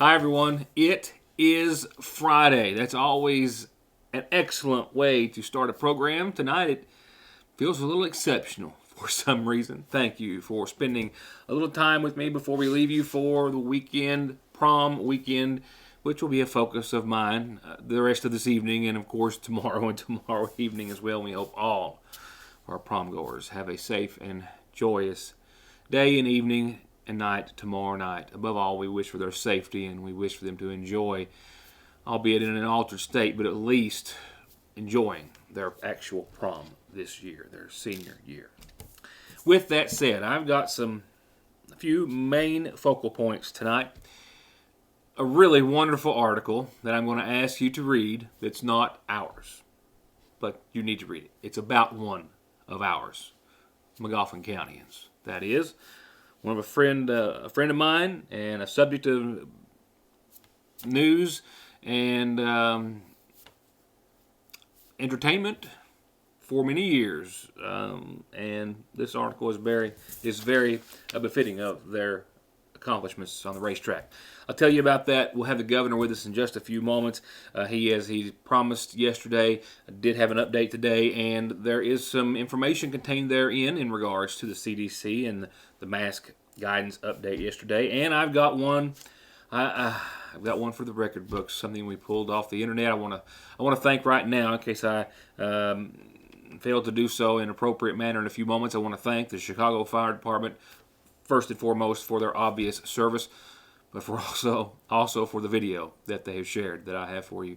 Hi, everyone. It is Friday. That's always an excellent way to start a program. Tonight, it feels a little exceptional for some reason. Thank you for spending a little time with me before we leave you for the weekend, prom weekend, which will be a focus of mine the rest of this evening and, of course, tomorrow and tomorrow evening as well. We hope all our prom goers have a safe and joyous day and evening and night tomorrow night. Above all, we wish for their safety and we wish for them to enjoy, albeit in an altered state, but at least enjoying their actual prom this year, their senior year. With that said, I've got a few main focal points tonight. A really wonderful article that I'm going to ask you to read that's not ours, but you need to read it. It's about one of ours, Magoffin Countyans. That is one of a friend of mine, and a subject of news and entertainment for many years. And this article is very befitting of their accomplishments on the racetrack. I'll tell you about that. We'll have the governor with us in just a few moments. As he promised yesterday, did have an update today, and there is some information contained therein in regards to the CDC and the mask guidance update yesterday. And I've got one. I've got one for the record books. Something we pulled off the internet. I want to thank right now, in case I failed to do so in an appropriate manner in a few moments. I want to thank the Chicago Fire Department first and foremost for their obvious service, but for also for the video that they have shared that I have for you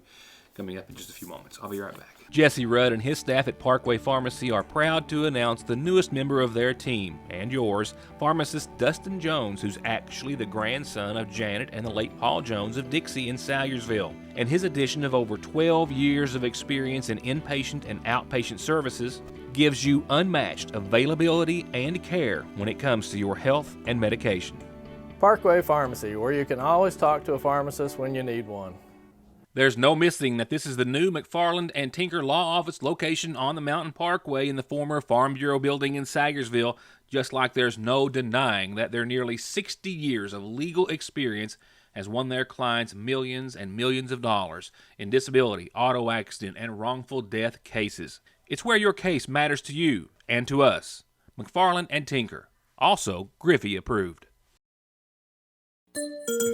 coming up in just a few moments. I'll be right back. Jesse Rudd and his staff at Parkway Pharmacy are proud to announce the newest member of their team, and yours, pharmacist Dustin Jones, who's actually the grandson of Janet and the late Paul Jones of Dixie in Salyersville. And his addition of over 12 years of experience in inpatient and outpatient services gives you unmatched availability and care when it comes to your health and medication. Parkway Pharmacy, where you can always talk to a pharmacist when you need one. There's no missing that this is the new McFarland and Tinker Law Office location on the Mountain Parkway in the former Farm Bureau building in Salyersville, just like there's no denying that their nearly 60 years of legal experience has won their clients millions and millions of dollars in disability, auto accident, and wrongful death cases. It's where your case matters to you and to us. McFarland and Tinker, also Griffey approved.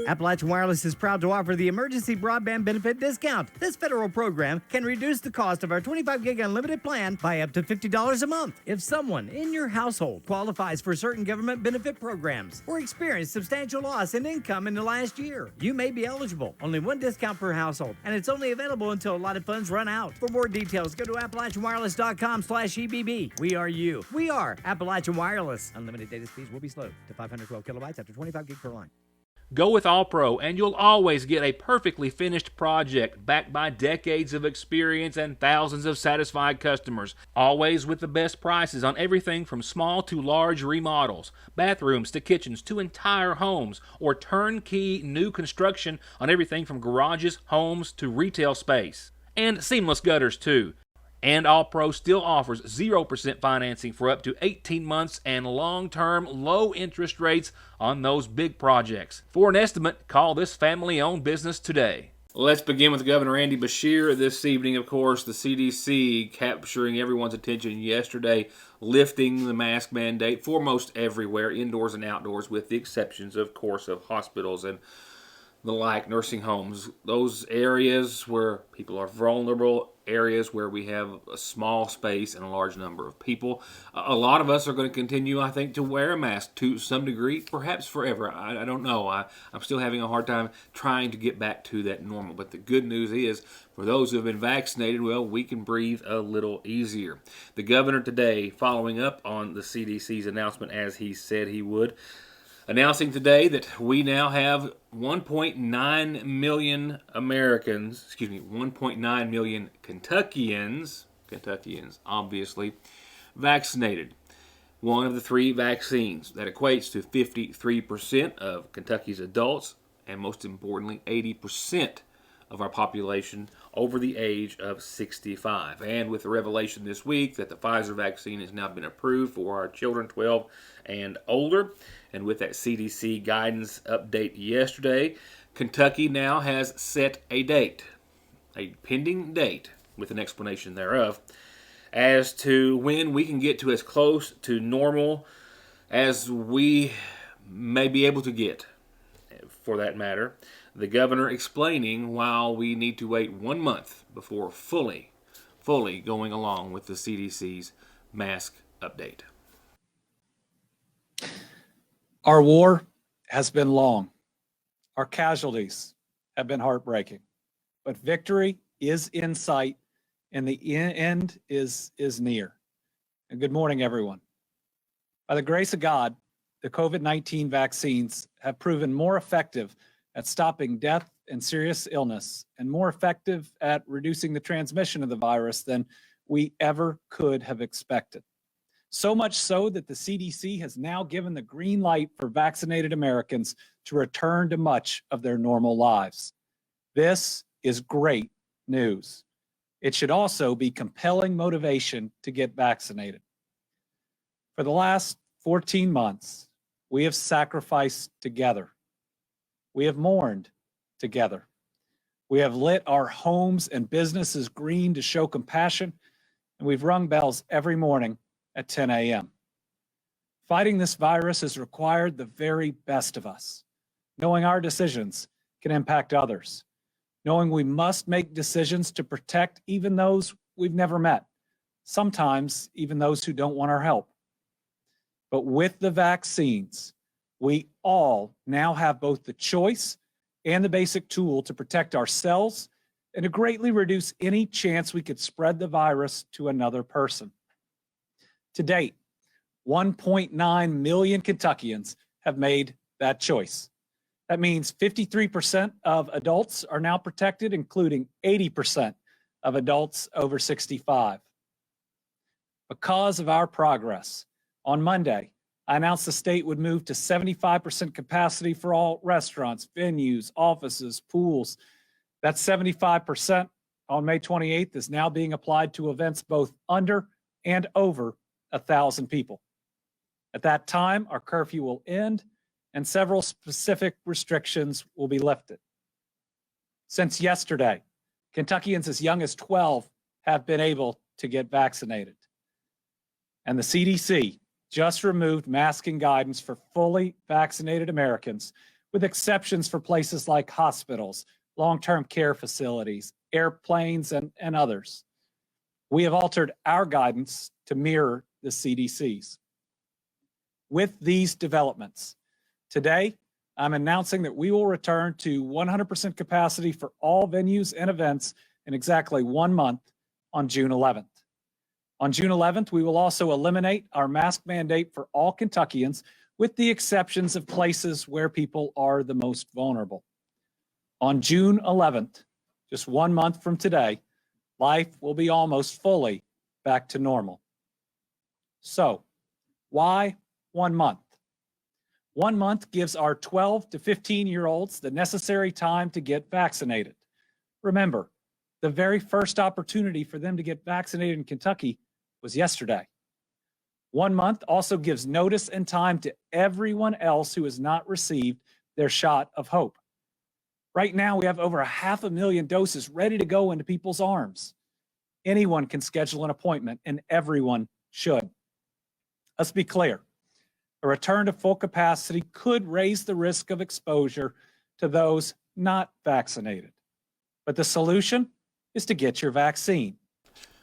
Appalachian Wireless is proud to offer the Emergency Broadband Benefit Discount. This federal program can reduce the cost of our 25 gig unlimited plan by up to $50 a month. If someone in your household qualifies for certain government benefit programs or experienced substantial loss in income in the last year, you may be eligible. Only one discount per household, and it's only available until allotted funds run out. For more details, go to AppalachianWireless.com/EBB. We are you. We are Appalachian Wireless. Unlimited data speeds will be slowed to 512 kilobytes after 25 gig per line. Go with All-Pro, and you'll always get a perfectly finished project backed by decades of experience and thousands of satisfied customers. Always with the best prices on everything from small to large remodels, bathrooms to kitchens to entire homes, or turnkey new construction on everything from garages, homes to retail space. And seamless gutters, too. And All-Pro still offers 0% financing for up to 18 months and long-term low interest rates on those big projects. For an estimate, call this family-owned business today. Let's begin with Governor Andy Beshear this evening. Of course, the CDC capturing everyone's attention yesterday, lifting the mask mandate foremost everywhere, indoors and outdoors, with the exceptions, of course, of hospitals and the like, nursing homes, those areas where people are vulnerable, areas where we have a small space and a large number of people. A lot of us are going to continue, I think, to wear a mask to some degree, perhaps forever. I don't know. I'm still having a hard time trying to get back to that normal. But the good news is, for those who have been vaccinated, well, we can breathe a little easier. The governor today, following up on the CDC's announcement as he said he would, announcing today that we now have 1.9 million Americans, 1.9 million Kentuckians obviously, vaccinated. One of the three vaccines. That equates to 53% of Kentucky's adults, and most importantly, 80% of our population over the age of 65. And with the revelation this week that the Pfizer vaccine has now been approved for our children 12 and older, and with that CDC guidance update yesterday, Kentucky now has set a date, a pending date, with an explanation thereof, as to when we can get to as close to normal as we may be able to get, for that matter. The governor explaining why we need to wait 1 month before fully going along with the CDC's mask update. Our war has been long. Our casualties have been heartbreaking, but victory is in sight and the end is near. And good morning, everyone. By the grace of God, the COVID-19 vaccines have proven more effective at stopping death and serious illness and more effective at reducing the transmission of the virus than we ever could have expected. So much so that the CDC has now given the green light for vaccinated Americans to return to much of their normal lives. This is great news. It should also be compelling motivation to get vaccinated. For the last 14 months, we have sacrificed together. We have mourned together. We have lit our homes and businesses green to show compassion, and we've rung bells every morning at 10 a.m. Fighting this virus has required the very best of us, knowing our decisions can impact others, knowing we must make decisions to protect even those we've never met, sometimes even those who don't want our help. But with the vaccines, we all now have both the choice and the basic tool to protect ourselves and to greatly reduce any chance we could spread the virus to another person. To date, 1.9 million Kentuckians have made that choice. That means 53% of adults are now protected, including 80% of adults over 65. Because of our progress, on Monday, I announced the state would move to 75% capacity for all restaurants, venues, offices, pools. That 75% on May 28th is now being applied to events both under and over 1,000 people. At that time, our curfew will end and several specific restrictions will be lifted. Since yesterday, Kentuckians as young as 12 have been able to get vaccinated. And the CDC just removed masking guidance for fully vaccinated Americans, with exceptions for places like hospitals, long-term care facilities, airplanes, and others. We have altered our guidance to mirror the CDC's. With these developments, today, I'm announcing that we will return to 100% capacity for all venues and events in exactly 1 month on June 11th. On June 11th, we will also eliminate our mask mandate for all Kentuckians, with the exceptions of places where people are the most vulnerable. On June 11th, just 1 month from today, life will be almost fully back to normal. So, why 1 month? 1 month gives our 12 to 15-year-olds the necessary time to get vaccinated. Remember, the very first opportunity for them to get vaccinated in Kentucky was yesterday. 1 month also gives notice and time to everyone else who has not received their shot of hope. Right now, we have over 500,000 doses ready to go into people's arms. Anyone can schedule an appointment, and everyone should. Let's be clear. A return to full capacity could raise the risk of exposure to those not vaccinated. But the solution is to get your vaccine.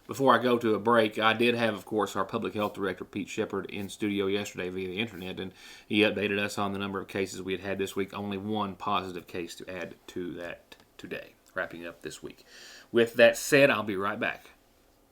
Before I go to a break, I did have, of course, our Public Health Director, Pete Shepard, in studio yesterday via the internet, and he updated us on the number of cases we had this week. Only one positive case to add to that today, wrapping up this week. With that said, I'll be right back.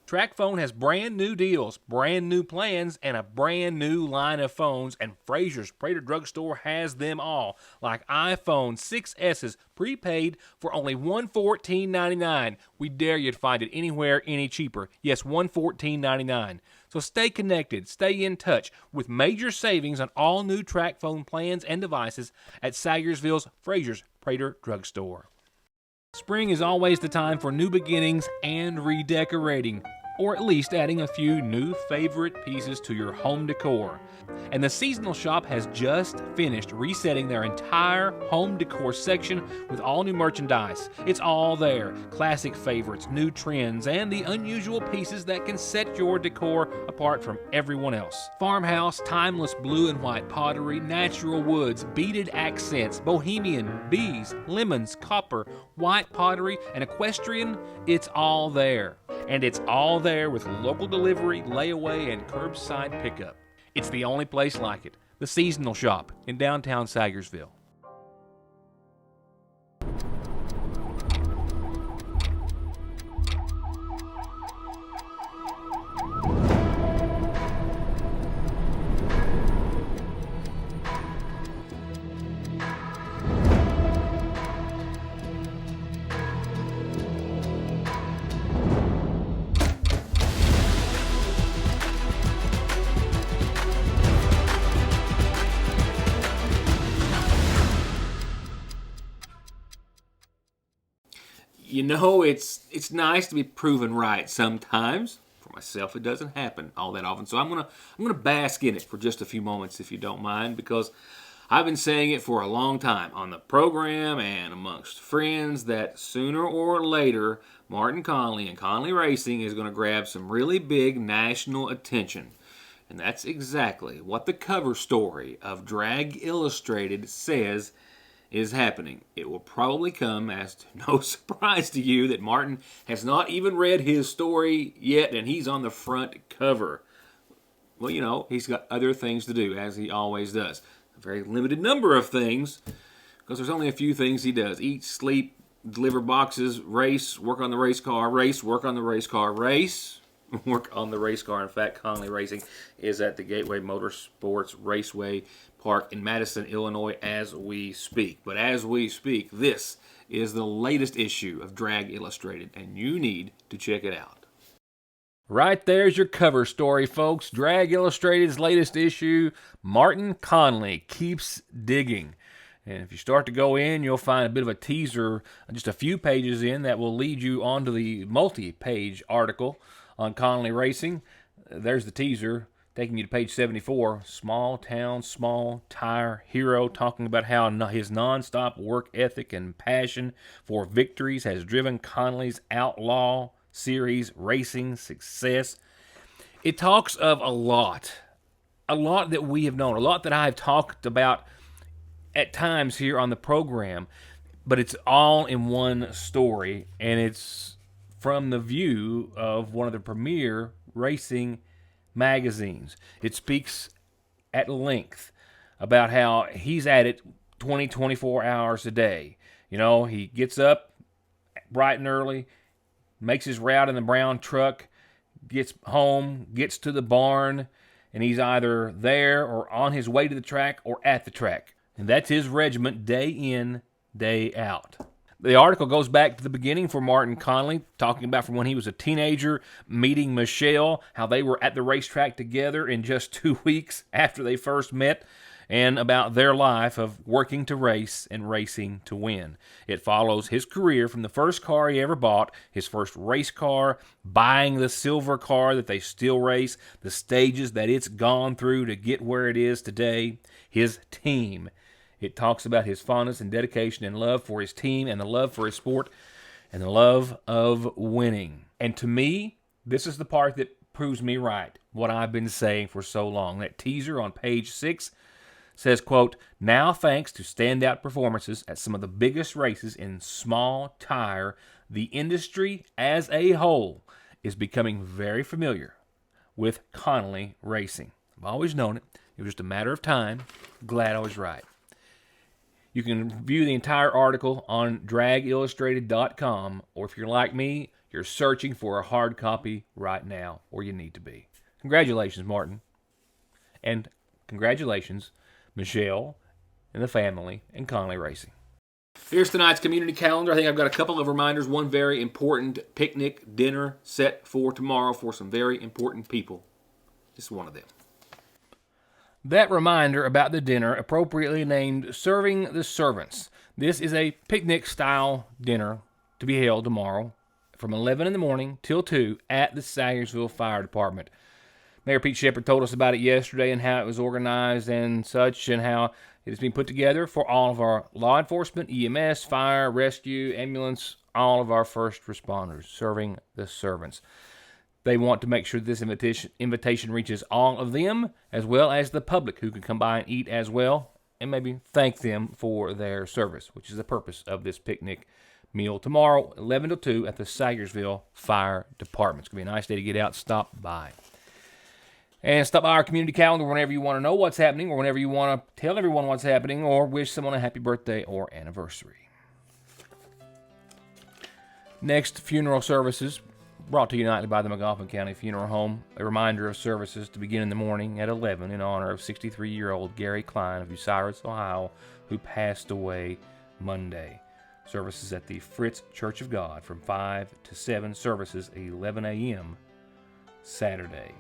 TracFone has brand new deals, brand new plans, and a brand new line of phones, and Frazier's Prater Drugstore has them all, like iPhone 6S's prepaid for only $114.99. We dare you to find it anywhere any cheaper. Yes, $114.99. So stay connected, stay in touch with major savings on all new TracFone plans and devices at Sayersville's Frazier's Prater Drugstore. Spring is always the time for new beginnings and redecorating. or at least adding a few new favorite pieces to your home decor. And the Seasonal Shop has just finished resetting their entire home decor section with all new merchandise. It's all there. Classic favorites, new trends, and the unusual pieces that can set your decor apart from everyone else. Farmhouse, timeless blue and white pottery, natural woods, beaded accents, bohemian, bees, lemons, copper, white pottery, and equestrian. It's all there. And it's all there with local delivery, layaway, and curbside pickup. It's the only place like it. The Seasonal Shop in downtown Sagersville. You know, it's nice to be proven right sometimes. For myself, it doesn't happen all that often. So I'm gonna bask in it for just a few moments, if you don't mind, because I've been saying it for a long time on the program and amongst friends that sooner or later, Martin Conley and Conley Racing is going to grab some really big national attention. And that's exactly what the cover story of Drag Illustrated says is happening. It will probably come as no surprise to you that Martin has not even read his story yet, and he's on the front cover. Well, you know, he's got other things to do, as he always does. A very limited number of things, because there's only a few things he does. Eat, sleep, deliver boxes, race, work on the race car, race, work on the race car, race, work on the race car. In fact, Conley Racing is at the Gateway Motorsports Raceway Park in Madison, Illinois, as we speak. But as we speak, this is the latest issue of Drag Illustrated, and you need to check it out. Right there's your cover story, folks. Drag Illustrated's latest issue, Martin Conley Keeps Digging. And if you start to go in, you'll find a bit of a teaser just a few pages in that will lead you onto the multi-page article on Conley Racing. There's the teaser taking you to page 74. Small town, small tire hero, talking about how his nonstop work ethic and passion for victories has driven Conley's outlaw series racing success. It talks of a lot that we have known, a lot that I've talked about at times here on the program, but it's all in one story, and it's from the view of one of the premier racing magazines. It speaks at length about how he's at it 24 hours a day. You know, he gets up bright and early, makes his route in the brown truck, gets home, gets to the barn, and he's either there or on his way to the track or at the track. And that's his regiment day in, day out. The article goes back to the beginning for Martin Conley, talking about from when he was a teenager, meeting Michelle, how they were at the racetrack together in just 2 weeks after they first met, and about their life of working to race and racing to win. It follows his career from the first car he ever bought, his first race car, buying the silver car that they still race, the stages that it's gone through to get where it is today, his team. It talks about his fondness and dedication and love for his team and the love for his sport and the love of winning. And to me, this is the part that proves me right, what I've been saying for so long. That teaser on page 6 says, quote, now thanks to standout performances at some of the biggest races in small tire, the industry as a whole is becoming very familiar with Conley Racing. I've always known it. It was just a matter of time. Glad I was right. You can view the entire article on dragillustrated.com, or if you're like me, you're searching for a hard copy right now, or you need to be. Congratulations, Martin. And congratulations, Michelle and the family and Conley Racing. Here's tonight's community calendar. I think I've got a couple of reminders. One very important picnic dinner set for tomorrow for some very important people. This is one of them. That reminder about the dinner, appropriately named Serving the Servants. This is a picnic-style dinner to be held tomorrow from 11 in the morning till 2 at the Sayersville Fire Department. Mayor Pete Shepard told us about it yesterday and how it was organized and such, and how it has been put together for all of our law enforcement, EMS, fire, rescue, ambulance, all of our first responders serving the servants. They want to make sure this invitation reaches all of them, as well as the public who can come by and eat as well, and maybe thank them for their service, which is the purpose of this picnic meal tomorrow, 11 to 2 at the Sayersville Fire Department. It's going to be a nice day to get out, stop by. And stop by our community calendar whenever you want to know what's happening, or whenever you want to tell everyone what's happening, or wish someone a happy birthday or anniversary. Next, funeral services brought to you nightly by the Magoffin County Funeral Home. A reminder of services to begin in the morning at 11 in honor of 63-year-old Gary Klein of Bucyrus, Ohio, who passed away Monday. Services at the Fritz Church of God from 5 to 7, services at 11 a.m. Saturday.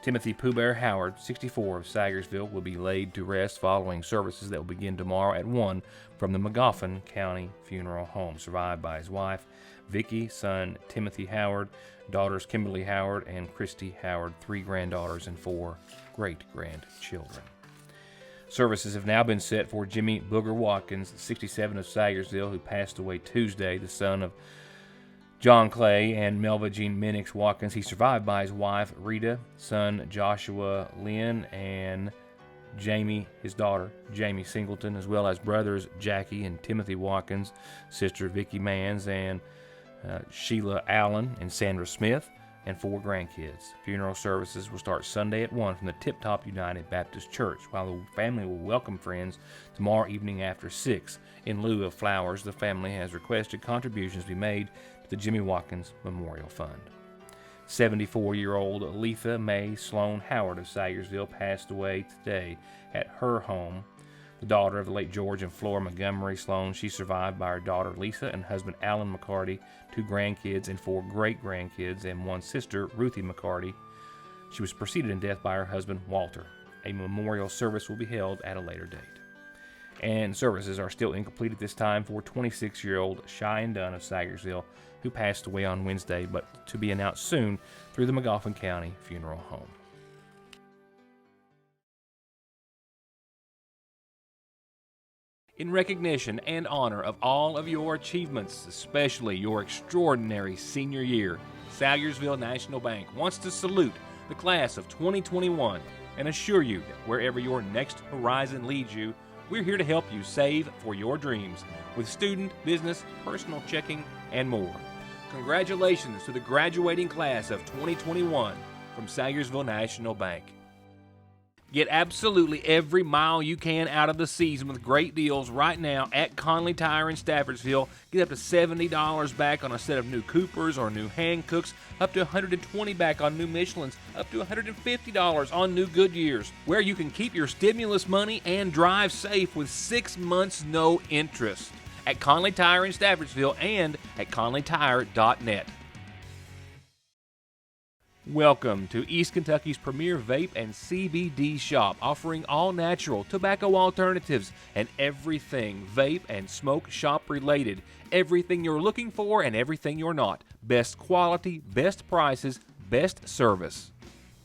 Timothy Pooh Bear Howard, 64, of Sayersville, will be laid to rest following services that will begin tomorrow at 1 from the Magoffin County Funeral Home, survived by his wife, Vicki, son Timothy Howard, daughters Kimberly Howard and Christy Howard, 3 granddaughters and 4 great-grandchildren. Services have now been set for Jimmy Booger Watkins, 67, of Sayersville, who passed away Tuesday, the son of John Clay and Melva Jean Minix Watkins. He's survived by his wife, Rita, son Joshua Lynn, and Jamie, his daughter, Jamie Singleton, as well as brothers Jackie and Timothy Watkins, sister Vicki Mans, and Sheila Allen and Sandra Smith, and 4 grandkids. Funeral services will start Sunday at 1 from the Tip Top United Baptist Church, while the family will welcome friends tomorrow evening after 6. In lieu of flowers, the family has requested contributions be made to the Jimmy Watkins Memorial Fund. 74-year-old Letha Mae Sloan Howard of Sayersville passed away today at her home. The daughter of the late George and Flora Montgomery Sloan, she's survived by her daughter Lisa and husband Alan McCarty, 2 grandkids and 4 great-grandkids, and 1 sister, Ruthie McCarty. She was preceded in death by her husband Walter. A memorial service will be held at a later date. And services are still incomplete at this time for 26-year-old Cheyenne Dunn of Sayersville, who passed away on Wednesday, but to be announced soon through the Magoffin County Funeral Home. In recognition and honor of all of your achievements, especially your extraordinary senior year, Sayersville National Bank wants to salute the class of 2021 and assure you that wherever your next horizon leads you, we're here to help you save for your dreams with student, business, personal checking, and more. Congratulations to the graduating class of 2021 from Sayersville National Bank. Get absolutely every mile you can out of the season with great deals right now at Conley Tire in Staffordsville. Get up to $70 back on a set of new Coopers or new Hancooks, up to $120 back on new Michelins, up to $150 on new Goodyears, where you can keep your stimulus money and drive safe with 6 months no interest. At Conley Tire in Staffordsville and at conleytire.net. Welcome to East Kentucky's premier vape and CBD shop, offering all natural tobacco alternatives and everything vape and smoke shop related. Everything you're looking for and everything you're not. Best quality, best prices, best service.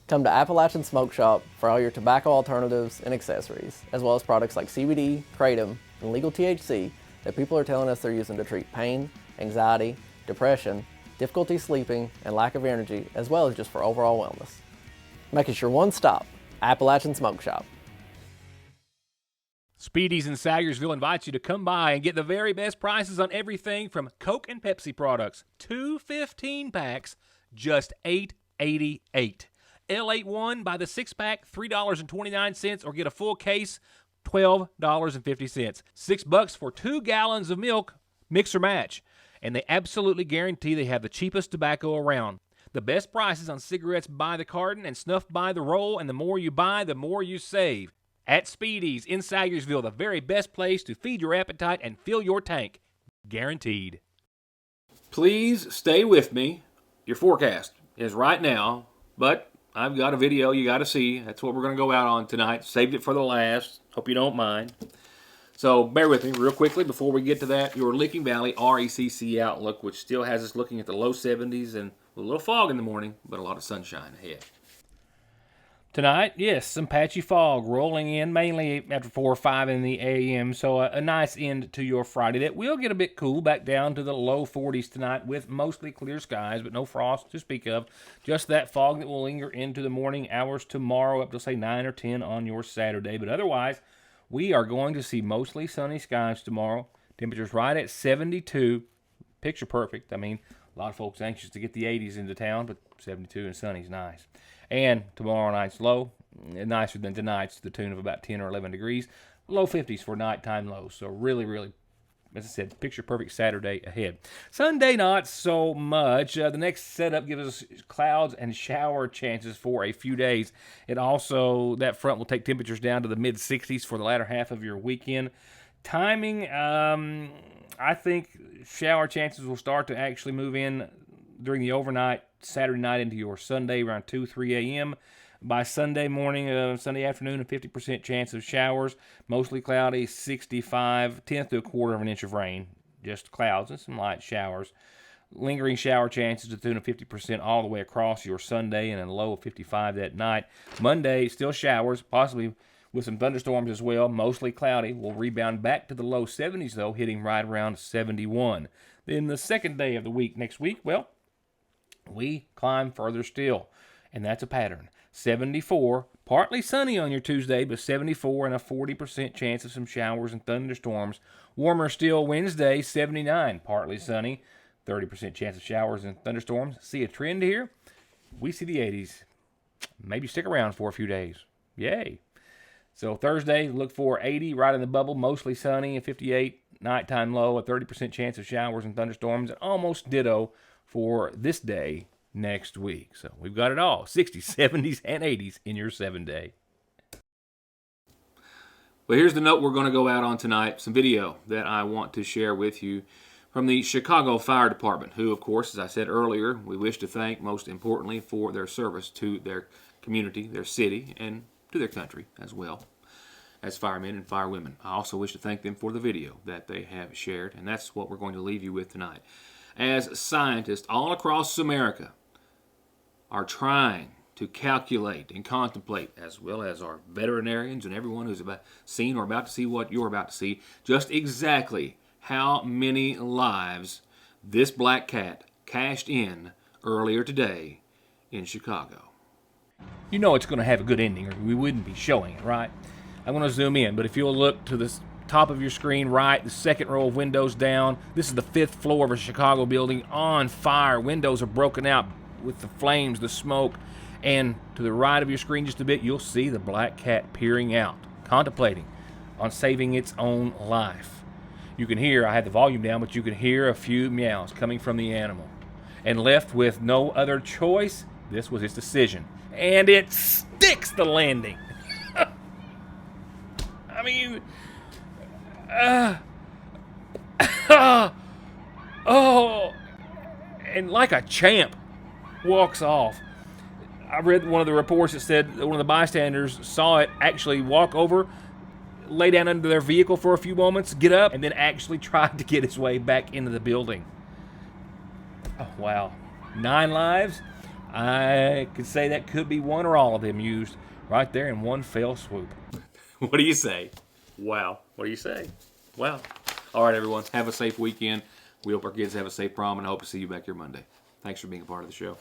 Come to Appalachian Smoke Shop for all your tobacco alternatives and accessories, as well as products like CBD, kratom, and legal THC that people are telling us they're using to treat pain, anxiety, depression, difficulty sleeping, and lack of energy, as well as just for overall wellness. Make it your one stop, Appalachian Smoke Shop. Speedy's in Sayersville invites you to come by and get the very best prices on everything from Coke and Pepsi products. 2 15-packs, just $8.88. L81 by the 6-pack, $3.29, or get a full case, $12.50. $6 for 2 gallons of milk, mix or match. And they absolutely guarantee they have the cheapest tobacco around. The best prices on cigarettes by the carton and snuff by the roll, and the more you buy, the more you save. At Speedy's in Sayersville, the very best place to feed your appetite and fill your tank. Guaranteed. Please stay with me. Your forecast is right now, but I've got a video you got to see. That's what we're going to go out on tonight. Saved it for the last. Hope you don't mind. So bear with me real quickly before we get to that. Your Licking Valley RECC outlook, which still has us looking at the low 70s and a little fog in the morning, but a lot of sunshine ahead. Tonight, yes, some patchy fog rolling in, mainly after 4 or 5 in the a.m., so a nice end to your Friday. That will get a bit cool, back down to the low 40s tonight with mostly clear skies, but no frost to speak of. Just that fog that will linger into the morning hours tomorrow, up to, say, 9 or 10 on your Saturday. But otherwise, we are going to see mostly sunny skies tomorrow. Temperatures right at 72. Picture perfect. I mean, a lot of folks anxious to get the 80s into town, but 72 and sunny is nice. And tomorrow night's low, nicer than tonight's, to the tune of about 10 or 11 degrees. Low 50s for nighttime lows. So really, really, as I said, picture perfect Saturday ahead. Sunday, not so much. The next setup gives us clouds and shower chances for a few days. It also, that front will take temperatures down to the mid-60s for the latter half of your weekend. Timing, I think shower chances will start to actually move in during the overnight, Saturday night into your Sunday around 2, 3 a.m. By Sunday morning, Sunday afternoon, a 50% chance of showers. Mostly cloudy, 65, 10th to a quarter of an inch of rain. Just clouds and some light showers. Lingering shower chances to the tune of 50% all the way across your Sunday, and a low of 55 that night. Monday, still showers, possibly with some thunderstorms as well. Mostly cloudy. We'll rebound back to the low 70s, though, hitting right around 71. Then the second day of the week next week, well, we climb further still, and that's a pattern. 74, partly sunny on your Tuesday, but 74 and a 40% chance of some showers and thunderstorms. Warmer still Wednesday, 79, partly sunny, 30% chance of showers and thunderstorms. See a trend here? We see the 80s. Maybe stick around for a few days. Yay. So Thursday, look for 80 right in the bubble, mostly sunny, a 58 nighttime low, a 30% chance of showers and thunderstorms, and almost ditto for this day next week. So we've got it all, 60s, 70s, and 80s in your 7-day. Well, here's the note we're going to go out on tonight, some video that I want to share with you from the Chicago Fire Department, who, of course, as I said earlier, we wish to thank most importantly for their service to their community, their city, and to their country as well as firemen and firewomen. I also wish to thank them for the video that they have shared, and that's what we're going to leave you with tonight. As scientists all across America are trying to calculate and contemplate, as well as our veterinarians and everyone who's seen or about to see what you're about to see, just exactly how many lives this black cat cashed in earlier today in Chicago. You know it's going to have a good ending, or we wouldn't be showing it, right? I'm going to zoom in, but if you'll look to this top of your screen, right, the second row of windows down. This is the 5th floor of a Chicago building on fire. Windows are broken out with the flames, the smoke, and to the right of your screen just a bit, you'll see the black cat peering out, contemplating on saving its own life. You can hear, I had the volume down, but you can hear a few meows coming from the animal. And left with no other choice, this was its decision. And it sticks the landing. I mean, oh, and like a champ, walks off. I read one of the reports that said one of the bystanders saw it actually walk over, lay down under their vehicle for a few moments, get up, and then actually tried to get his way back into the building. Oh, wow. 9 lives? I could say that could be one or all of them used right there in one fell swoop. What do you say? Wow. What do you say? Wow. All right, everyone. Have a safe weekend. We hope our kids have a safe prom, and I hope to see you back here Monday. Thanks for being a part of the show.